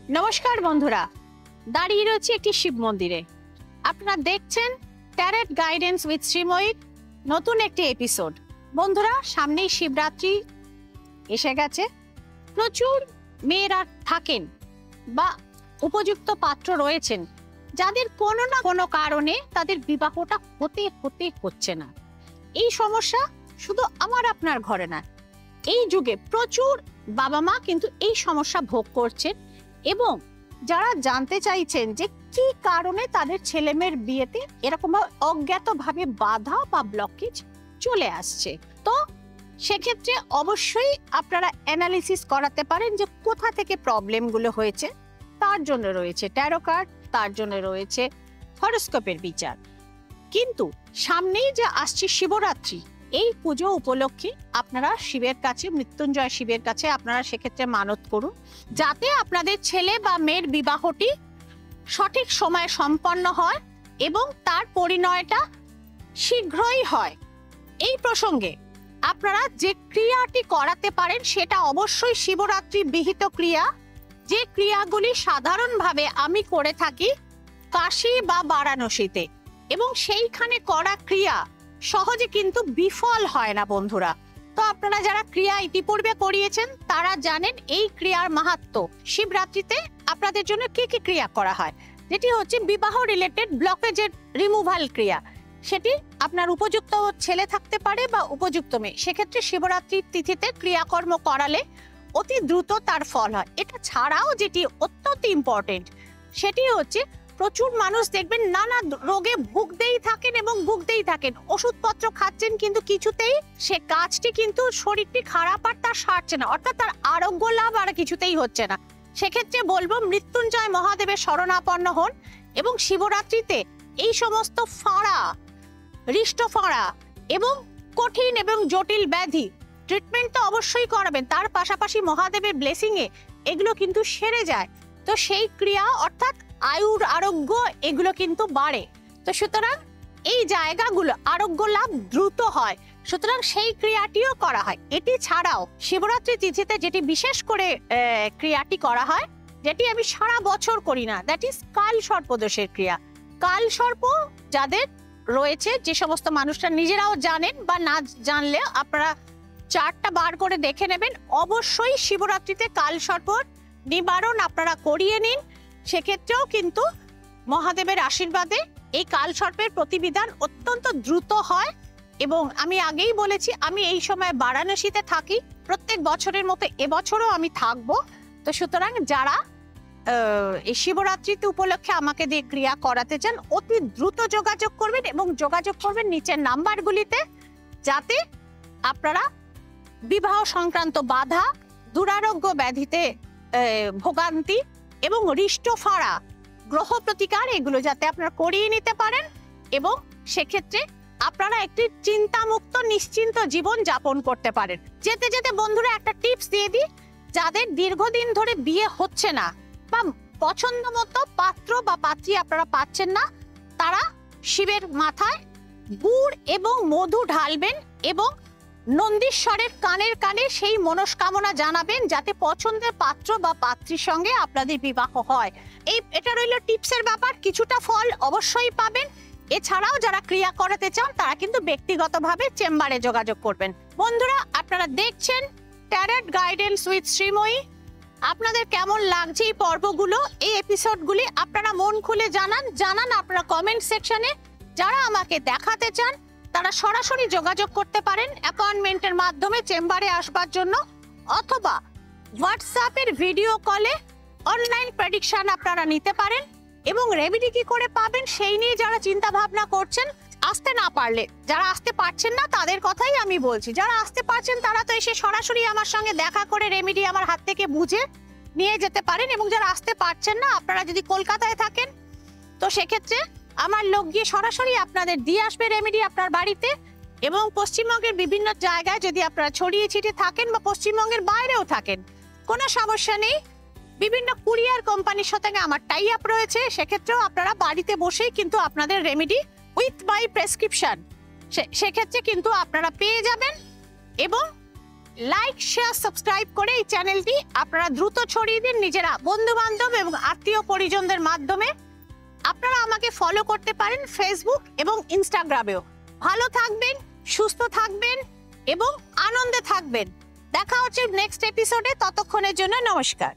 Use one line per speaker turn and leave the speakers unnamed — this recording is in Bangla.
নমস্কার বন্ধুরা, দাঁড়িয়ে রয়েছে একটি শিব মন্দিরে। আপনারা দেখছেন ট্যারট গাইডেন্স উইথ শ্রীময়ী নতুন একটি এপিসোড। বন্ধুরা, সামনেই শিবরাত্রি এসে গেছে। প্রচুর মেয়েরা থাকেন বা উপযুক্ত পাত্র রয়েছেন যাদের কোনো না কোনো কারণে তাদের বিবাহটা হচ্ছে না। এই সমস্যা শুধু আমার আপনার ঘরে না, এই যুগে প্রচুর বাবা মা কিন্তু এই সমস্যা ভোগ করছেন এবং যারা জানতে চাইছেন যে কি কারণে তাদের ছেলে মেয়ের বিয়েতে এরকম অজ্ঞাতভাবে বাধা বা ব্লকেজ চলে আসছে, তো সেক্ষেত্রে অবশ্যই আপনারা অ্যানালিসিস করাতে পারেন যে কোথা থেকে প্রবলেমগুলো হয়েছে। তার জন্য রয়েছে ট্যারো কার্ড, তার জন্য রয়েছে হরোস্কোপের বিচার। কিন্তু সামনেই যে আসছে শিবরাত্রি, এই পুজো উপলক্ষে আপনারা শিবের কাছে, মৃত্যুঞ্জয় শিবের কাছে আপনারা সেক্ষেত্রে মানত করুন যাতে আপনাদের ছেলে বা মেয়ের বিবাহটি সঠিক সময়ে সম্পন্ন হয় এবং তার পরিণয়টা শীঘ্রই হয়। এই প্রসঙ্গে আপনারা যে ক্রিয়াটি করাতে পারেন সেটা অবশ্যই শিবরাত্রি বিহিত ক্রিয়া, যে ক্রিয়াগুলি সাধারণভাবে আমি করে থাকি কাশী বা বারাণসীতে, এবং সেইখানে করা ক্রিয়া সহজে কিন্তু বিফল হয় না বন্ধুরা। তো আপনারা যারা ক্রিয়া ইতিপূর্বে করিয়েছেন তারা জানেন এই ক্রিয়ার মাহাত্ম্য। শিবরাত্রিতে আপনাদের জন্য কি কি ক্রিয়া করা হয়, যেটি হচ্ছে বিবাহ রিলেটেড ব্লকেজের রিমুভাল ক্রিয়া। সেটি আপনার উপযুক্ত ছেলে থাকতে পারে বা উপযুক্ত মেয়ে, সেক্ষেত্রে শিবরাত্রির তিথিতে ক্রিয়াকর্ম করালে অতি দ্রুত তার ফল হয়। এটা ছাড়াও যেটি অত্যন্ত ইম্পর্টেন্ট সেটি হচ্ছে প্রচুর মানুষ দেখবেন নানা রোগে ভুগতেই থাকেন এবং ভুগতেই থাকেন, ওষুধপত্র খাচ্ছেন কিন্তু কিছুতেই সে কাজটি কিন্তু শরীরটি খারাপ আর তার সারছে না, অর্থাৎ তার আরোগ্য লাভ আর কিছুতেই হচ্ছে না। সেক্ষেত্রে বলবো মৃত্যুঞ্জয় মহাদেবের শরণাপন্ন হন এবং শিবরাত্রিতে এই সমস্ত ফাঁড়া, হৃষ্ট ফাঁড়া এবং কঠিন এবং জটিল ব্যাধি ট্রিটমেন্ট তো অবশ্যই করাবেন, তার পাশাপাশি মহাদেবের ব্লেসিং এ এগুলো কিন্তু সেরে যায়। তো সেই ক্রিয়া অর্থাৎ আয়ুর আরোগ্য এগুলো কিন্তু বাড়ে। তো সুতরাং এই জায়গাগুলো আরোগ্য লাভ দ্রুত হয়, সুতরাং সেই ক্রিয়াটিও করা হয়। এটি ছাড়াও শিবরাত্রি তিথিতে যেটি বিশেষ করে ক্রিয়াটি করা হয়, যেটি আমি সারা বছর করি না, দ্যাট ইজ কাল সর্পদোষের ক্রিয়া। কাল সর্প যাদের রয়েছে, যে সমস্ত মানুষরা নিজেরাও জানেন বা না জানলে আপনারা চার্টটা বার করে দেখে নেবেন, অবশ্যই শিবরাত্রিতে কাল সর্প নিবারণ আপনারা করিয়ে নিন। সেক্ষেত্রেও কিন্তু মহাদেবের আশীর্বাদে এই কাল সর্পের প্রতিবিধান অত্যন্ত দ্রুত হয়। এবং আমি আগেই বলেছি আমি এই সময় বারাণসীতে থাকি, প্রত্যেক বছরের মতো এবছরও আমি থাকবো। তো সুতরাং যারা এই শিবরাত্রিতে উপলক্ষে আমাকে দিয়ে ক্রিয়া করাতে চান অতি দ্রুত যোগাযোগ করবেন এবং যোগাযোগ করবেন নিচের নাম্বারগুলিতে, যাতে আপনারা বিবাহ সংক্রান্ত বাধা, দুরারোগ্য ব্যাধিতে ভোগান্তি এবং হৃষ্ট ফাঁড়া, গ্রহ প্রতিকার এগুলো যাতে আপনারা করিয়ে নিতে পারেন এবং সেক্ষেত্রে আপনারা একটি চিন্তামুক্ত নিশ্চিন্ত জীবন যাপন করতে পারেন। যেতে যেতে বন্ধুরা একটা টিপস দিয়ে দিই, যাদের দীর্ঘদিন ধরে বিয়ে হচ্ছে না বা পছন্দ মতো পাত্র বা পাত্রী আপনারা পাচ্ছেন না, তারা শিবের মাথায় গুড় এবং মধু ঢালবেন এবং নন্দীশ্বরের কানের কানে সেই মনস্কামনা জানাবেন যাতে পছন্দের পাত্র বা পাত্রীর সঙ্গে আপনাদের বিবাহ হয়। এটা রইল টিপসের ব্যাপার, কিছুটা ফল অবশ্যই পাবেন। এছাড়াও যারা ক্রিয়া করাতে চান তারা কিন্তু ব্যক্তিগতভাবে চেম্বারে যোগাযোগ করবেন। বন্ধুরা, আপনারা দেখছেন ট্যারট গাইডেন্স উইথ শ্রীময়ী। আপনাদের কেমন লাগছে এই পর্বগুলো, এই এপিসোডগুলি আপনারা মন খুলে জানান আপনারা কমেন্ট সেকশনে। যারা আমাকে দেখাতে চান তারা সরাসরি যোগাযোগ করতে পারেন অ্যাপয়েন্টমেন্টের মাধ্যমে চেম্বারে আসবার জন্য, অথবা হোয়াটসঅ্যাপের ভিডিও কলে অনলাইন প্রেডিকশন আপনারা নিতে পারেন। এবং রেমেডি কি করে পাবেন সেই নিয়ে যারা চিন্তা ভাবনা করছেন, আসতে না পারলে, যারা আসতে পারছেন না তাদের কথাই আমি বলছি, যারা আসতে পারছেন তারা তো এসে সরাসরি আমার সঙ্গে দেখা করে রেমেডি আমার হাত থেকে বুঝে নিয়ে যেতে পারেন। এবং যারা আসতে পারছেন না, আপনারা যদি কলকাতায় থাকেন তো সেক্ষেত্রে আমার লোক গিয়ে সরাসরি আপনাদের দিয়ে আসবে রেমেডি আপনার বাড়িতে। এবং পশ্চিমবঙ্গের বিভিন্ন জায়গায় যদি আপনারা ছড়িয়ে ছিটিয়ে থাকেন বা পশ্চিমবঙ্গের বাইরেও থাকেন, কোনো সমস্যা নেই, বিভিন্ন কুরিয়ার কোম্পানির সাথে আমার টাই আপ রয়েছে, সেক্ষেত্রেও আপনারা বাড়িতে বসেই কিন্তু আপনাদের রেমেডি উইথ মাই প্রেসক্রিপশন সেক্ষেত্রে কিন্তু আপনারা পেয়ে যাবেন। এবং লাইক শেয়ার সাবস্ক্রাইব করে এই চ্যানেলটি আপনারা দ্রুত ছড়িয়ে দিন নিজেরা, বন্ধু বান্ধব এবং আত্মীয় পরিজনদের মাধ্যমে। আপনারা আমাকে ফলো করতে পারেন ফেসবুক এবং ইনস্টাগ্রামেও। ভালো থাকবেন, সুস্থ থাকবেন এবং আনন্দে থাকবেন। দেখা হচ্ছে নেক্সট এপিসোডে, ততক্ষণের জন্য নমস্কার।